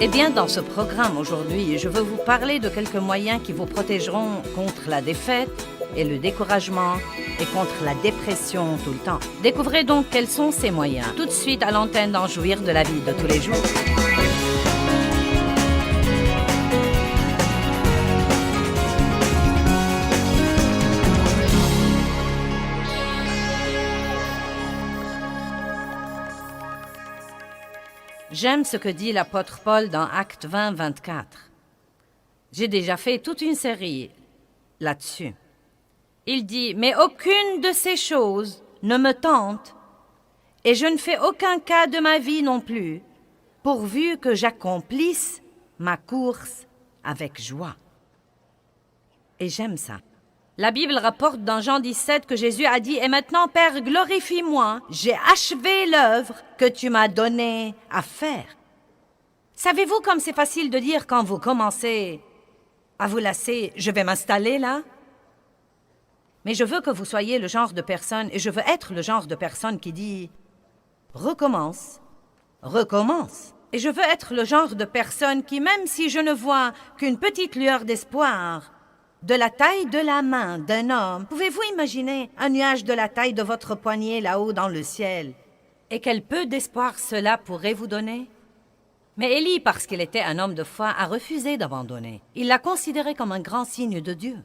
Eh bien, dans ce programme aujourd'hui, je veux vous parler de quelques moyens qui vous protégeront contre la défaite et le découragement et contre la dépression tout le temps. Découvrez donc quels sont ces moyens tout de suite à l'antenne d'en jouir de la vie de tous les jours. J'aime ce que dit l'apôtre Paul dans Actes 20, 24. J'ai déjà fait toute une série là-dessus. Il dit « Mais aucune de ces choses ne me tente, et je ne fais aucun cas de ma vie non plus, pourvu que j'accomplisse ma course avec joie. » Et j'aime ça. La Bible rapporte dans Jean 17 que Jésus a dit « Et maintenant, Père, glorifie-moi, j'ai achevé l'œuvre que tu m'as donnée à faire. » Savez-vous comme c'est facile de dire quand vous commencez à vous lasser « Je vais m'installer là ?» Mais je veux que vous soyez le genre de personne, et je veux être le genre de personne qui dit « Recommence, recommence. » Et je veux être le genre de personne qui, même si je ne vois qu'une petite lueur d'espoir, de la taille de la main d'un homme, pouvez-vous imaginer un nuage de la taille de votre poignet là-haut dans le ciel? Et quel peu d'espoir cela pourrait vous donner? Mais Élie, parce qu'il était un homme de foi, a refusé d'abandonner. Il l'a considéré comme un grand signe de Dieu.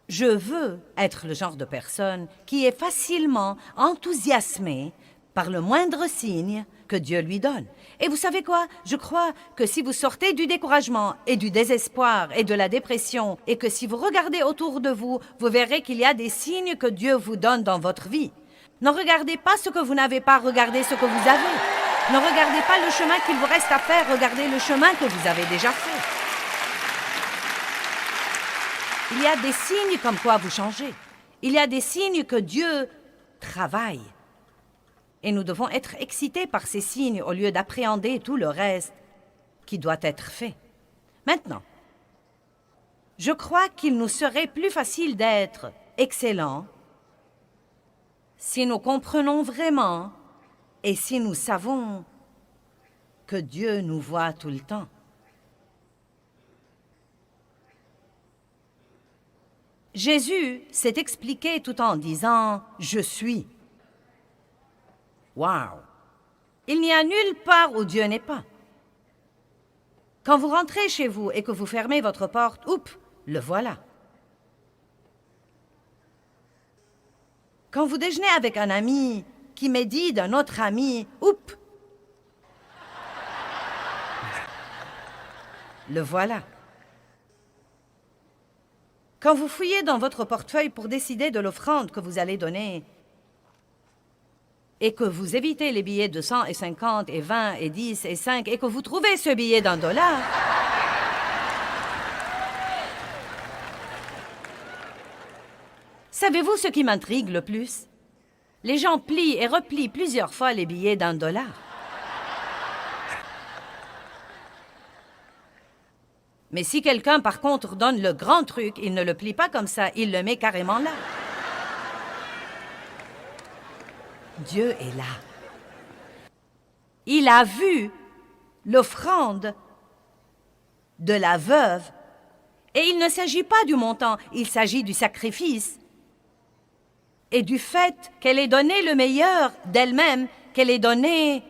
Je veux être le genre de personne qui est facilement enthousiasmée par le moindre signe que Dieu lui donne. Et vous savez quoi? Je crois que si vous sortez du découragement et du désespoir et de la dépression, et que si vous regardez autour de vous, vous verrez qu'il y a des signes que Dieu vous donne dans votre vie. Ne regardez pas ce que vous n'avez pas, regardez ce que vous avez. Ne regardez pas le chemin qu'il vous reste à faire, regardez le chemin que vous avez déjà fait. Il y a des signes comme quoi vous changez. Il y a des signes que Dieu travaille. Et nous devons être excités par ces signes au lieu d'appréhender tout le reste qui doit être fait. Maintenant, je crois qu'il nous serait plus facile d'être excellents si nous comprenons vraiment et si nous savons que Dieu nous voit tout le temps. Jésus s'est expliqué tout en disant « Je suis ». Wow! Il n'y a nulle part où Dieu n'est pas. Quand vous rentrez chez vous et que vous fermez votre porte, oups, le voilà. Quand vous déjeunez avec un ami qui médit d'un autre ami, oups, le voilà. Quand vous fouillez dans votre portefeuille pour décider de l'offrande que vous allez donner, et que vous évitez les billets de 100 et 50 et 20 et 10 et 5, et que vous trouvez ce billet d'$1, savez-vous ce qui m'intrigue le plus? Les gens plient et replient plusieurs fois les billets d'$1. Mais si quelqu'un, par contre, donne le grand truc, il ne le plie pas comme ça, il le met carrément là. Dieu est là. Il a vu l'offrande de la veuve, et il ne s'agit pas du montant, il s'agit du sacrifice et du fait qu'elle ait donné le meilleur d'elle-même, qu'elle ait donné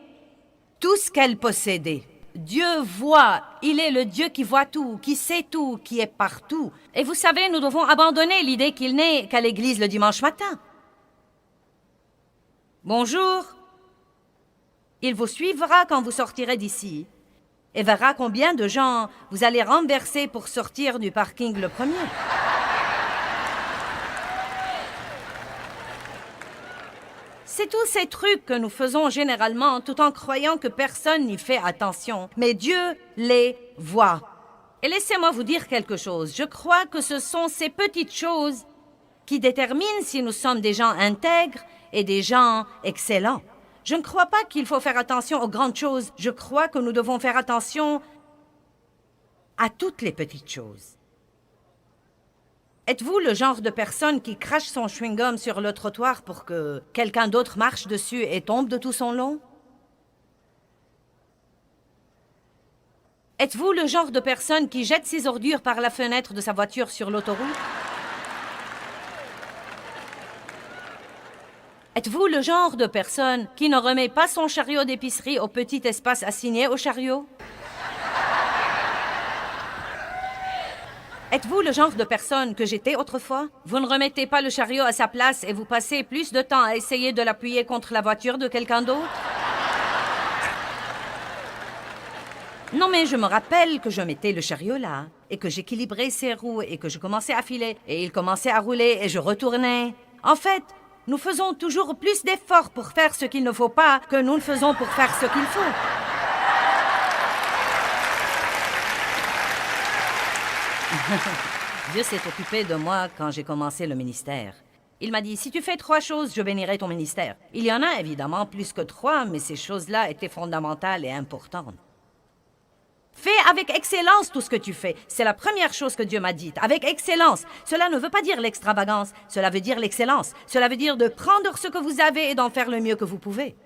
tout ce qu'elle possédait. Dieu voit, il est le Dieu qui voit tout, qui sait tout, qui est partout. Et vous savez, nous devons abandonner l'idée qu'il n'est qu'à l'église le dimanche matin. Bonjour. Il vous suivra quand vous sortirez d'ici et verra combien de gens vous allez renverser pour sortir du parking le premier. C'est tous ces trucs que nous faisons généralement tout en croyant que personne n'y fait attention. Mais Dieu les voit. Et laissez-moi vous dire quelque chose. Je crois que ce sont ces petites choses qui déterminent si nous sommes des gens intègres et des gens excellents. Je ne crois pas qu'il faut faire attention aux grandes choses. Je crois que nous devons faire attention à toutes les petites choses. Êtes-vous le genre de personne qui crache son chewing-gum sur le trottoir pour que quelqu'un d'autre marche dessus et tombe de tout son long? Êtes-vous le genre de personne qui jette ses ordures par la fenêtre de sa voiture sur l'autoroute? Êtes-vous le genre de personne qui ne remet pas son chariot d'épicerie au petit espace assigné au chariot? Êtes-vous le genre de personne que j'étais autrefois? Vous ne remettez pas le chariot à sa place et vous passez plus de temps à essayer de l'appuyer contre la voiture de quelqu'un d'autre? Non, mais je me rappelle que je mettais le chariot là, et que j'équilibrais ses roues, et que je commençais à filer, et il commençait à rouler, et je retournais. En fait, nous faisons toujours plus d'efforts pour faire ce qu'il ne faut pas que nous ne faisons pour faire ce qu'il faut. Dieu s'est occupé de moi quand j'ai commencé le ministère. Il m'a dit, si tu fais 3 choses, je bénirai ton ministère. Il y en a évidemment plus que 3, mais ces choses-là étaient fondamentales et importantes. Fais avec excellence tout ce que tu fais. C'est la première chose que Dieu m'a dite. Avec excellence. Cela ne veut pas dire l'extravagance. Cela veut dire l'excellence. Cela veut dire de prendre ce que vous avez et d'en faire le mieux que vous pouvez.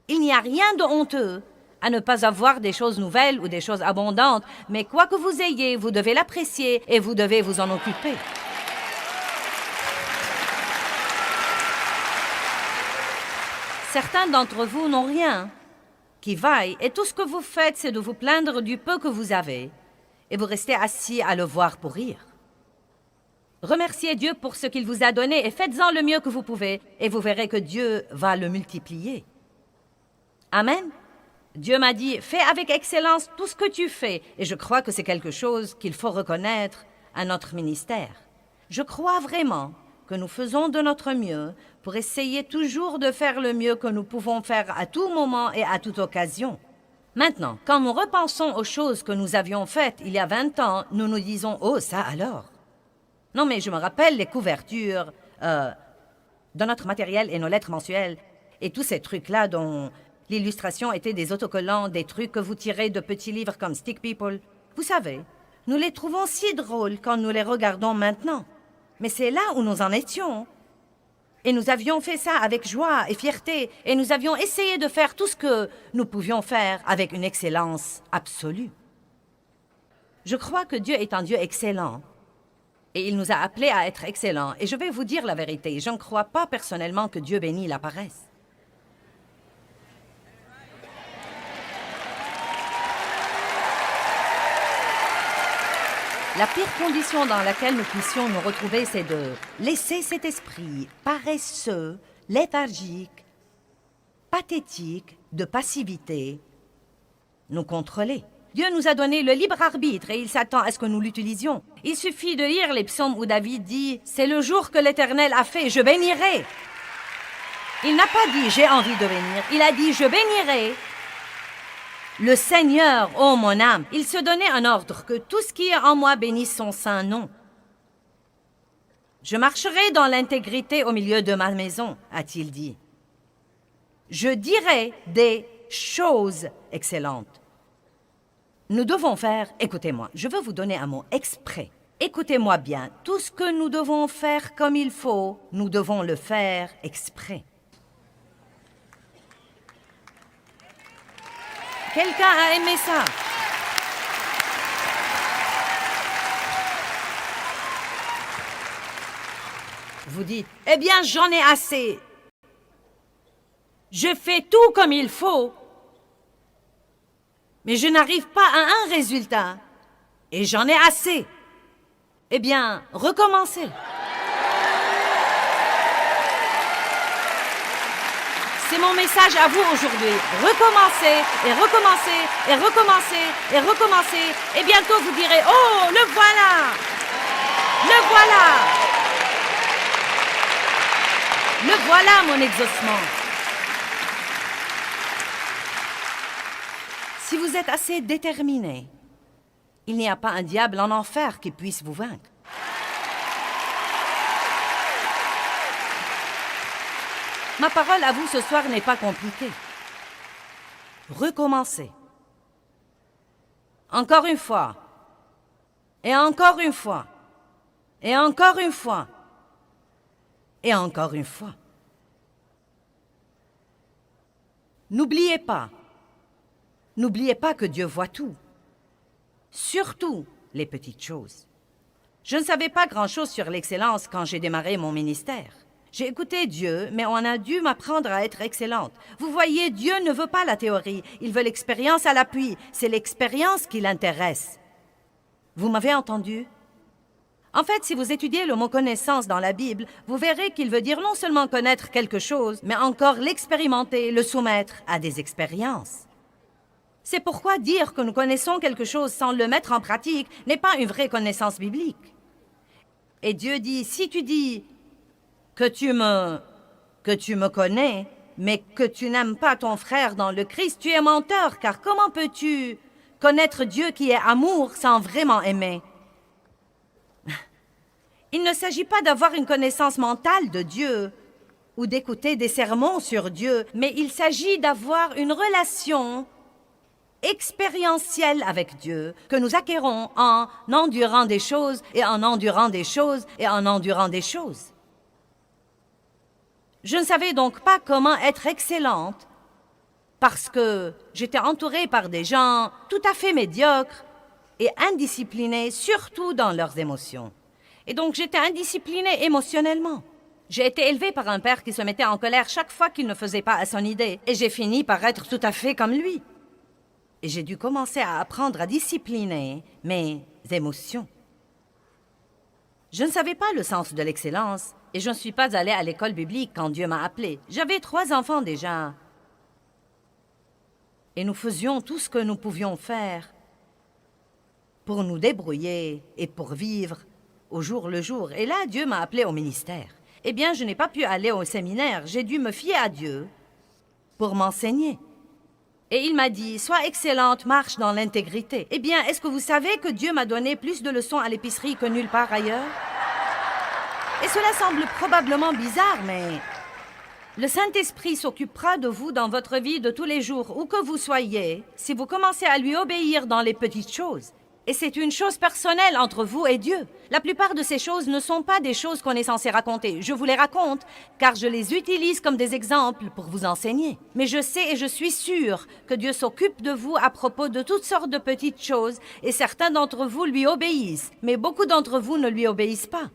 Il n'y a rien de honteux à ne pas avoir des choses nouvelles ou des choses abondantes, mais quoi que vous ayez, vous devez l'apprécier et vous devez vous en occuper. Certains d'entre vous n'ont rien qui vaille, et tout ce que vous faites, c'est de vous plaindre du peu que vous avez, et vous restez assis à le voir pourrir. Remerciez Dieu pour ce qu'il vous a donné et faites-en le mieux que vous pouvez, et vous verrez que Dieu va le multiplier. Amen. Dieu m'a dit, fais avec excellence tout ce que tu fais, et je crois que c'est quelque chose qu'il faut reconnaître à notre ministère. Je crois vraiment que nous faisons de notre mieux pour essayer toujours de faire le mieux que nous pouvons faire à tout moment et à toute occasion. Maintenant, quand nous repensons aux choses que nous avions faites il y a 20 ans, nous nous disons « Oh, ça alors !» Non, mais je me rappelle les couvertures de notre matériel et nos lettres mensuelles et tous ces trucs-là dont l'illustration était des autocollants, des trucs que vous tirez de petits livres comme Stick People. Vous savez, nous les trouvons si drôles quand nous les regardons maintenant. Mais c'est là où nous en étions. Et nous avions fait ça avec joie et fierté, et nous avions essayé de faire tout ce que nous pouvions faire avec une excellence absolue. Je crois que Dieu est un Dieu excellent, et il nous a appelés à être excellents. Et je vais vous dire la vérité, je ne crois pas personnellement que Dieu bénit la paresse. La pire condition dans laquelle nous puissions nous retrouver, c'est de laisser cet esprit paresseux, léthargique, pathétique, de passivité, nous contrôler. Dieu nous a donné le libre arbitre et il s'attend à ce que nous l'utilisions. Il suffit de lire les psaumes où David dit « C'est le jour que l'Éternel a fait, je bénirai ». Il n'a pas dit « J'ai envie de bénir », il a dit « Je bénirai ». Le Seigneur, ô mon âme, il se donnait un ordre que tout ce qui est en moi bénisse son saint nom. Je marcherai dans l'intégrité au milieu de ma maison, a-t-il dit. Je dirai des choses excellentes. Nous devons faire, écoutez-moi, je veux vous donner un mot exprès. Écoutez-moi bien, tout ce que nous devons faire comme il faut, nous devons le faire exprès. Quelqu'un a aimé ça? Vous dites, eh bien, j'en ai assez. Je fais tout comme il faut, mais je n'arrive pas à un résultat. Et j'en ai assez. Eh bien, recommencez. C'est mon message à vous aujourd'hui. Recommencez, et recommencez, et recommencez, et recommencez. Et bientôt vous direz, oh, le voilà! Le voilà! Le voilà, mon exaucement. Si vous êtes assez déterminé, il n'y a pas un diable en enfer qui puisse vous vaincre. Ma parole à vous ce soir n'est pas compliquée. Recommencez. Encore une fois. Et encore une fois. Et encore une fois. Et encore une fois. N'oubliez pas, N'oubliez pas que Dieu voit tout. Surtout les petites choses. Je ne savais pas grand-chose sur l'excellence quand j'ai démarré mon ministère. J'ai écouté Dieu, mais on a dû m'apprendre à être excellente. Vous voyez, Dieu ne veut pas la théorie, il veut l'expérience à l'appui. C'est l'expérience qui l'intéresse. Vous m'avez entendu? En fait, si vous étudiez le mot « connaissance » dans la Bible, vous verrez qu'il veut dire non seulement connaître quelque chose, mais encore l'expérimenter, le soumettre à des expériences. C'est pourquoi dire que nous connaissons quelque chose sans le mettre en pratique n'est pas une vraie connaissance biblique. Et Dieu dit, si tu dis que tu me connais, mais que tu n'aimes pas ton frère dans le Christ, tu es menteur, car comment peux-tu connaître Dieu qui est amour sans vraiment aimer? Il ne s'agit pas d'avoir une connaissance mentale de Dieu ou d'écouter des sermons sur Dieu, mais il s'agit d'avoir une relation expérientielle avec Dieu que nous acquérons en endurant des choses et en endurant des choses et en endurant des choses. Je ne savais donc pas comment être excellente parce que j'étais entourée par des gens tout à fait médiocres et indisciplinés, surtout dans leurs émotions. Et donc j'étais indisciplinée émotionnellement. J'ai été élevée par un père qui se mettait en colère chaque fois qu'il ne faisait pas à son idée, et j'ai fini par être tout à fait comme lui. Et j'ai dû commencer à apprendre à discipliner mes émotions. Je ne savais pas le sens de l'excellence, et je ne suis pas allée à l'école biblique quand Dieu m'a appelée. J'avais 3 enfants déjà. Et nous faisions tout ce que nous pouvions faire pour nous débrouiller et pour vivre au jour le jour. Et là, Dieu m'a appelée au ministère. Eh bien, je n'ai pas pu aller au séminaire. J'ai dû me fier à Dieu pour m'enseigner. Et il m'a dit, sois excellente, marche dans l'intégrité. Eh bien, est-ce que vous savez que Dieu m'a donné plus de leçons à l'épicerie que nulle part ailleurs? Et cela semble probablement bizarre, mais le Saint-Esprit s'occupera de vous dans votre vie de tous les jours, où que vous soyez, si vous commencez à lui obéir dans les petites choses. Et c'est une chose personnelle entre vous et Dieu. La plupart de ces choses ne sont pas des choses qu'on est censé raconter. Je vous les raconte, car je les utilise comme des exemples pour vous enseigner. Mais je sais et je suis sûre que Dieu s'occupe de vous à propos de toutes sortes de petites choses, et certains d'entre vous lui obéissent, mais beaucoup d'entre vous ne lui obéissent pas.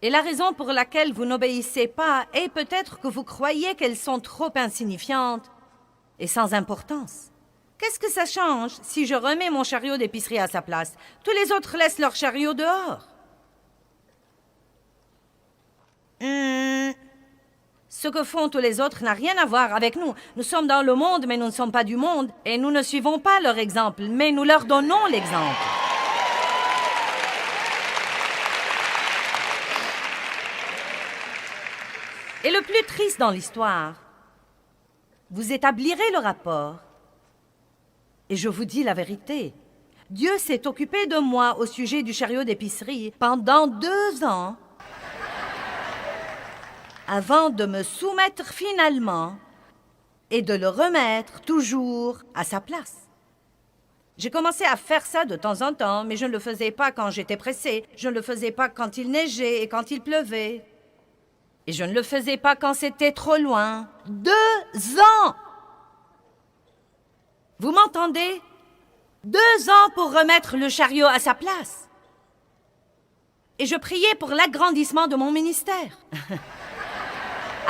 Et la raison pour laquelle vous n'obéissez pas est peut-être que vous croyez qu'elles sont trop insignifiantes et sans importance. Qu'est-ce que ça change si je remets mon chariot d'épicerie à sa place? Tous les autres laissent leur chariot dehors. Ce que font tous les autres n'a rien à voir avec nous. Nous sommes dans le monde, mais nous ne sommes pas du monde. Et nous ne suivons pas leur exemple, mais nous leur donnons l'exemple. Et le plus triste dans l'histoire, vous établirez le rapport. Et je vous dis la vérité, Dieu s'est occupé de moi au sujet du chariot d'épicerie pendant 2 ans avant de me soumettre finalement et de le remettre toujours à sa place. J'ai commencé à faire ça de temps en temps, mais je ne le faisais pas quand j'étais pressée. Je ne le faisais pas quand il neigeait et quand il pleuvait. Et je ne le faisais pas quand c'était trop loin. 2 ans! Vous m'entendez? 2 ans pour remettre le chariot à sa place. Et je priais pour l'agrandissement de mon ministère.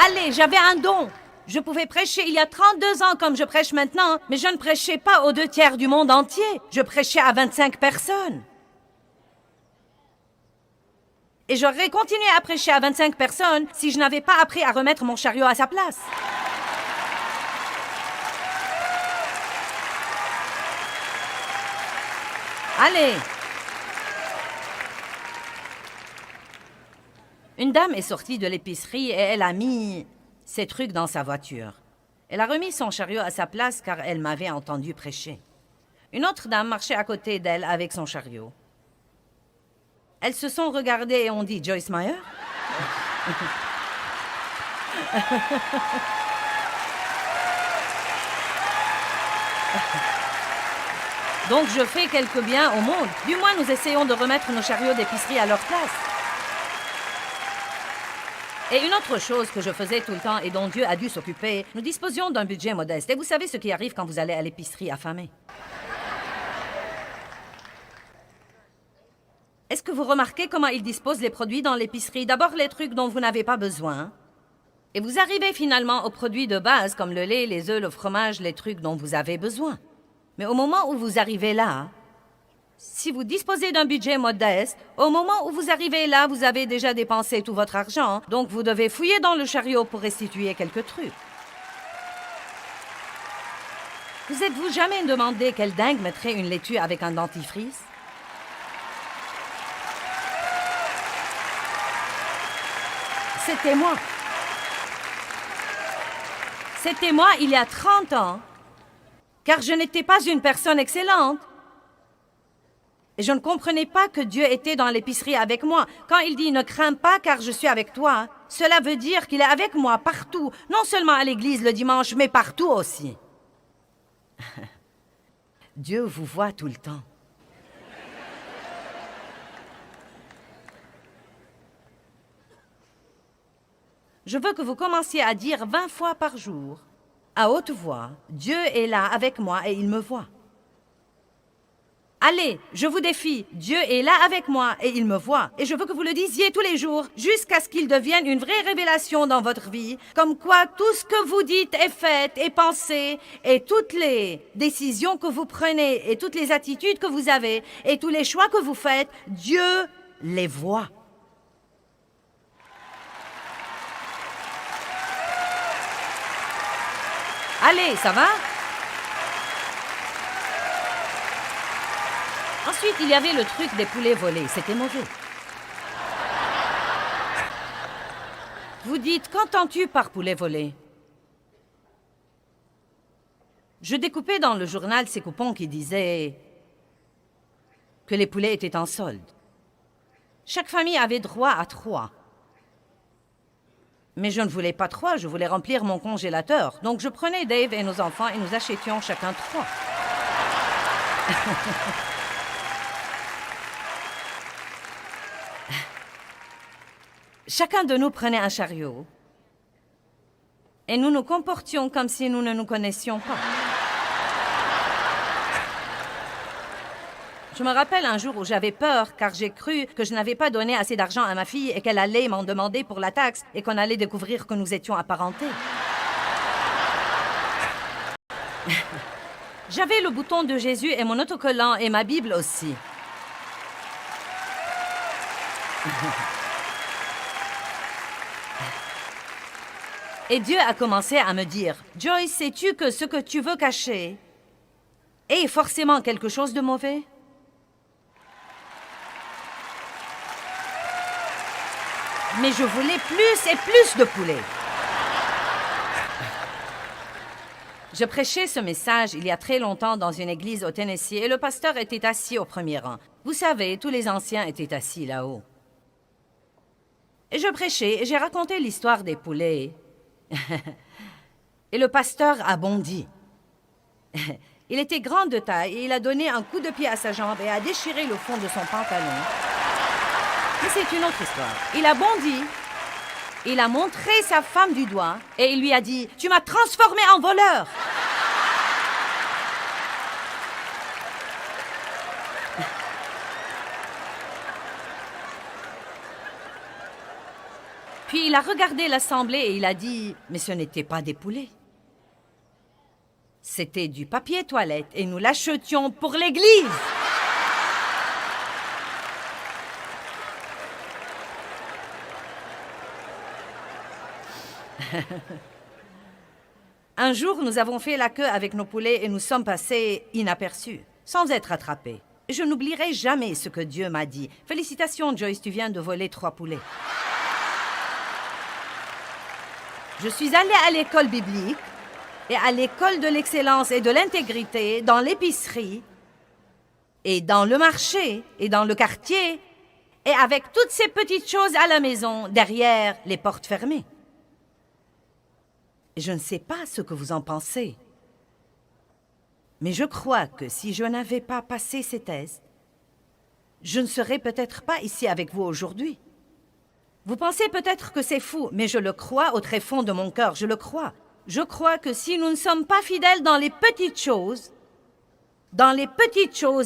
Allez, j'avais un don. Je pouvais prêcher il y a 32 ans comme je prêche maintenant, mais je ne prêchais pas aux 2/3 du monde entier. Je prêchais à 25 personnes. Et j'aurais continué à prêcher à 25 personnes si je n'avais pas appris à remettre mon chariot à sa place. Allez! Une dame est sortie de l'épicerie et elle a mis ses trucs dans sa voiture. Elle a remis son chariot à sa place car elle m'avait entendu prêcher. Une autre dame marchait à côté d'elle avec son chariot. Elles se sont regardées et ont dit « Joyce Meyer ?» Donc je fais quelque bien au monde. Du moins, nous essayons de remettre nos chariots d'épicerie à leur place. Et une autre chose que je faisais tout le temps et dont Dieu a dû s'occuper, nous disposions d'un budget modeste. Et vous savez ce qui arrive quand vous allez à l'épicerie affamé. Est-ce que vous remarquez comment ils disposent les produits dans l'épicerie? D'abord les trucs dont vous n'avez pas besoin. Et vous arrivez finalement aux produits de base comme le lait, les œufs, le fromage, les trucs dont vous avez besoin. Mais au moment où vous arrivez là, si vous disposez d'un budget modeste, au moment où vous arrivez là, vous avez déjà dépensé tout votre argent, donc vous devez fouiller dans le chariot pour restituer quelques trucs. Vous êtes-vous jamais demandé quel dingue mettrait une laitue avec un dentifrice? C'était moi. C'était moi il y a 30 ans, car je n'étais pas une personne excellente. Et je ne comprenais pas que Dieu était dans l'épicerie avec moi. Quand il dit « Ne crains pas car je suis avec toi », cela veut dire qu'il est avec moi partout, non seulement à l'église le dimanche, mais partout aussi. Dieu vous voit tout le temps. Je veux que vous commenciez à dire 20 fois par jour, à haute voix, « Dieu est là avec moi et il me voit ». Allez, je vous défie, Dieu est là avec moi et il me voit. Et je veux que vous le disiez tous les jours, jusqu'à ce qu'il devienne une vraie révélation dans votre vie, comme quoi tout ce que vous dites est fait et pensé, et toutes les décisions que vous prenez, et toutes les attitudes que vous avez, et tous les choix que vous faites, Dieu les voit. Allez, ça va? Ensuite, il y avait le truc des poulets volés. C'était mauvais. Vous dites, qu'entends-tu par poulet volé? Je découpais dans le journal ces coupons qui disaient que les poulets étaient en solde. Chaque famille avait droit à 3. Mais je ne voulais pas 3, je voulais remplir mon congélateur. Donc je prenais Dave et nos enfants et nous achetions chacun 3. Chacun de nous prenait un chariot et nous nous comportions comme si nous ne nous connaissions pas. Je me rappelle un jour où j'avais peur car j'ai cru que je n'avais pas donné assez d'argent à ma fille et qu'elle allait m'en demander pour la taxe et qu'on allait découvrir que nous étions apparentés. J'avais le bouton de Jésus et mon autocollant et ma Bible aussi. Et Dieu a commencé à me dire, « Joyce, sais-tu que ce que tu veux cacher est forcément quelque chose de mauvais? » Mais je voulais plus et plus de poulet. Je prêchais ce message il y a très longtemps dans une église au Tennessee et le pasteur était assis au premier rang. Vous savez, tous les anciens étaient assis là-haut. Et je prêchais et j'ai raconté l'histoire des poulets. Et le pasteur a bondi. Il était grand de taille et il a donné un coup de pied à sa jambe et a déchiré le fond de son pantalon. Mais c'est une autre histoire. Il a bondi, il a montré sa femme du doigt et il lui a dit « Tu m'as transformé en voleur !» Puis il a regardé l'assemblée et il a dit « Mais ce n'était pas des poulets. C'était du papier toilette et nous l'achetions pour l'église. » Un jour, nous avons fait la queue avec nos poulets et nous sommes passés inaperçus, sans être attrapés. Je n'oublierai jamais ce que Dieu m'a dit. « Félicitations, Joyce, tu viens de voler 3 poulets. » Je suis allée à l'école biblique et à l'école de l'excellence et de l'intégrité, dans l'épicerie, et dans le marché, et dans le quartier, et avec toutes ces petites choses à la maison, derrière les portes fermées. Je ne sais pas ce que vous en pensez, mais je crois que si je n'avais pas passé ces tests, je ne serais peut-être pas ici avec vous aujourd'hui. Vous pensez peut-être que c'est fou, mais je le crois au très fond de mon cœur, je le crois. Je crois que si nous ne sommes pas fidèles dans les petites choses,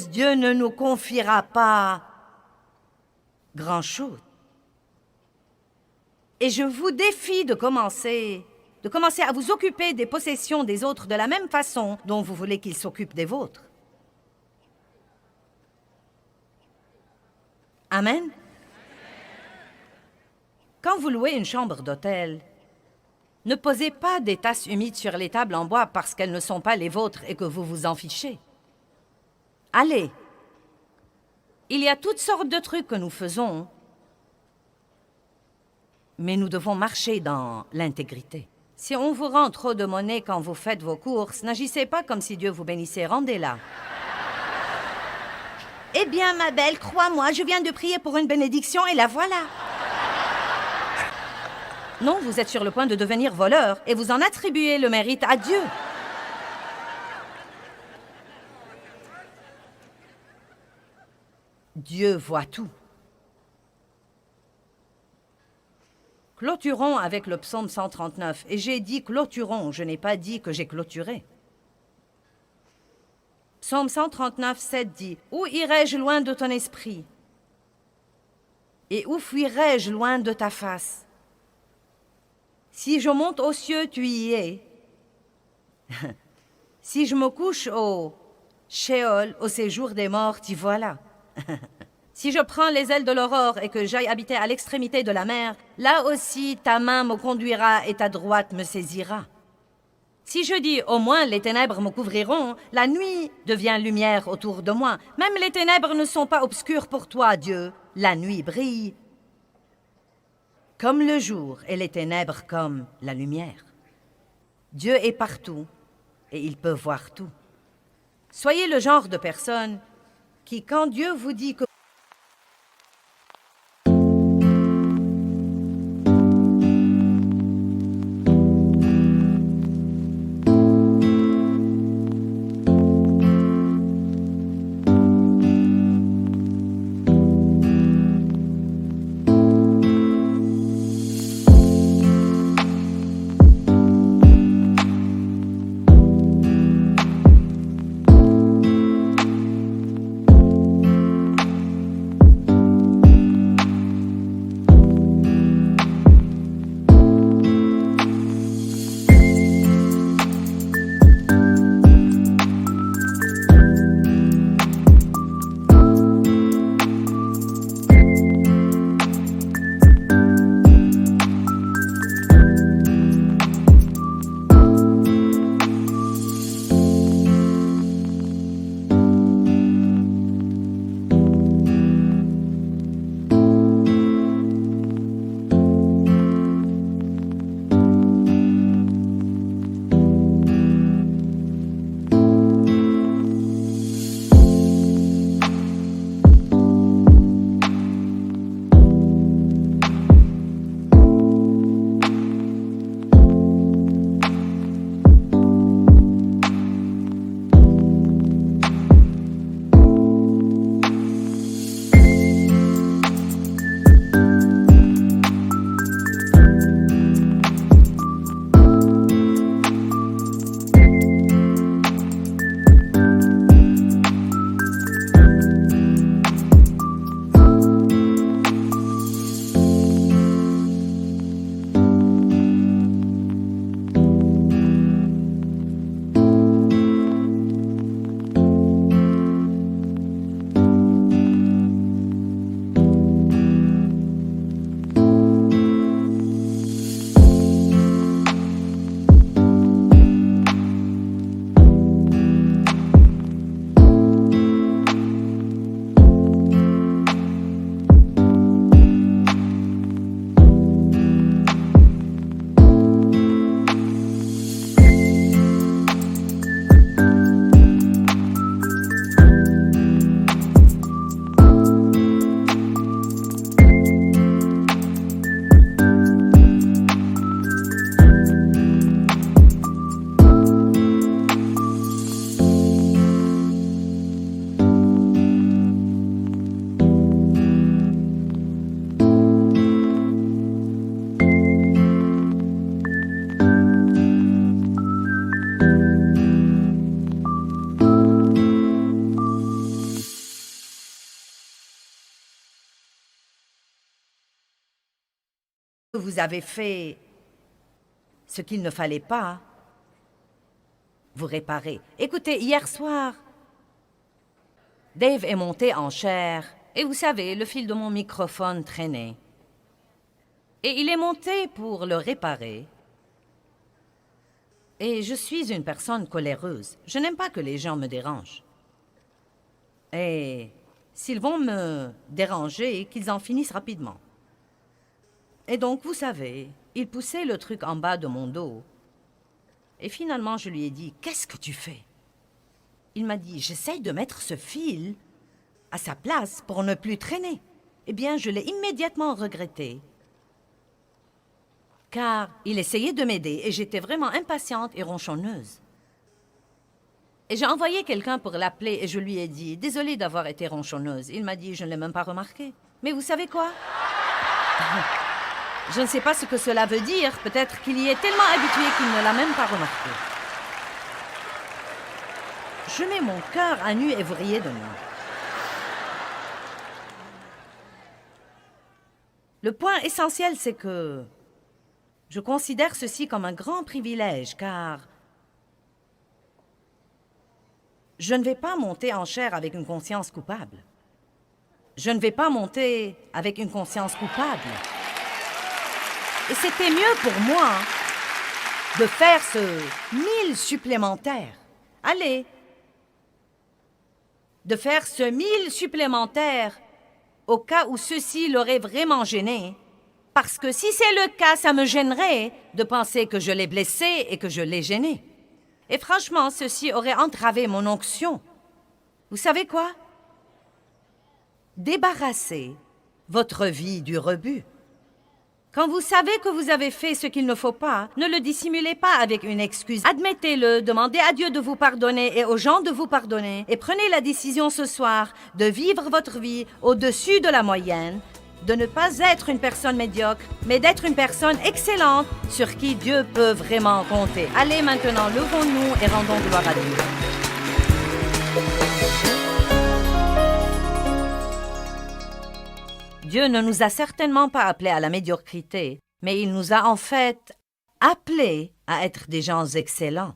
Dieu ne nous confiera pas grand-chose. Et je vous défie de commencer à vous occuper des possessions des autres de la même façon dont vous voulez qu'ils s'occupent des vôtres. Amen. Quand vous louez une chambre d'hôtel, ne posez pas des tasses humides sur les tables en bois parce qu'elles ne sont pas les vôtres et que vous vous en fichez. Allez, il y a toutes sortes de trucs que nous faisons, mais nous devons marcher dans l'intégrité. Si on vous rend trop de monnaie quand vous faites vos courses, n'agissez pas comme si Dieu vous bénissait, rendez-la. Eh bien, ma belle, crois-moi, je viens de prier pour une bénédiction et la voilà. Non, vous êtes sur le point de devenir voleur et vous en attribuez le mérite à Dieu. Dieu voit tout. Clôturons avec le psaume 139. Et j'ai dit clôturons, je n'ai pas dit que j'ai clôturé. Psaume 139, 7 dit « Où irai-je loin de ton esprit? Et où fuirai-je loin de ta face? Si je monte aux cieux, tu y es. Si je me couche au Sheol, au séjour des morts, t'y voilà. Si je prends les ailes de l'aurore et que j'aille habiter à l'extrémité de la mer, là aussi ta main me conduira et ta droite me saisira. Si je dis, au moins les ténèbres me couvriront, la nuit devient lumière autour de moi. Même les ténèbres ne sont pas obscures pour toi, Dieu. La nuit brille comme le jour et les ténèbres comme la lumière. Dieu est partout et il peut voir tout. Soyez le genre de personne qui, quand Dieu vous dit que Vous avez fait ce qu'il ne fallait pas. Vous réparez. Écoutez, hier soir, Dave est monté en chair et vous savez, le fil de mon microphone traînait. Et il est monté pour le réparer. Et je suis une personne coléreuse. Je n'aime pas que les gens me dérangent. Et s'ils vont me déranger, qu'ils en finissent rapidement. Et donc, vous savez, il poussait le truc en bas de mon dos. Et finalement, je lui ai dit, « Qu'est-ce que tu fais? » Il m'a dit, « J'essaye de mettre ce fil à sa place pour ne plus traîner. » Eh bien, je l'ai immédiatement regretté. Car il essayait de m'aider et j'étais vraiment impatiente et ronchonneuse. Et j'ai envoyé quelqu'un pour l'appeler et je lui ai dit, « Désolée d'avoir été ronchonneuse. » Il m'a dit, « Je ne l'ai même pas remarqué. » Mais vous savez quoi? Je ne sais pas ce que cela veut dire. Peut-être qu'il y est tellement habitué qu'il ne l'a même pas remarqué. Je mets mon cœur à nu et vous riez de moi. Le point essentiel, c'est que je considère ceci comme un grand privilège, car je ne vais pas monter en chair avec une conscience coupable. Je ne vais pas monter avec une conscience coupable. Et c'était mieux pour moi de faire ce 1000 supplémentaire. Allez, de faire ce 1000 supplémentaire au cas où ceci l'aurait vraiment gêné. Parce que si c'est le cas, ça me gênerait de penser que je l'ai blessé et que je l'ai gêné. Et franchement, ceci aurait entravé mon onction. Vous savez quoi? Débarrassez votre vie du rebut. Quand vous savez que vous avez fait ce qu'il ne faut pas, ne le dissimulez pas avec une excuse. Admettez-le, demandez à Dieu de vous pardonner et aux gens de vous pardonner. Et prenez la décision ce soir de vivre votre vie au-dessus de la moyenne, de ne pas être une personne médiocre, mais d'être une personne excellente sur qui Dieu peut vraiment compter. Allez maintenant, levons-nous et rendons gloire à Dieu. Dieu ne nous a certainement pas appelés à la médiocrité, mais il nous a en fait appelés à être des gens excellents.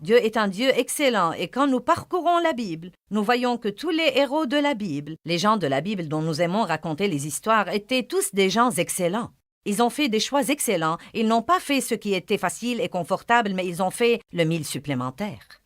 Dieu est un Dieu excellent et quand nous parcourons la Bible, nous voyons que tous les héros de la Bible, les gens de la Bible dont nous aimons raconter les histoires, étaient tous des gens excellents. Ils ont fait des choix excellents. Ils n'ont pas fait ce qui était facile et confortable, mais ils ont fait le 1000 supplémentaire.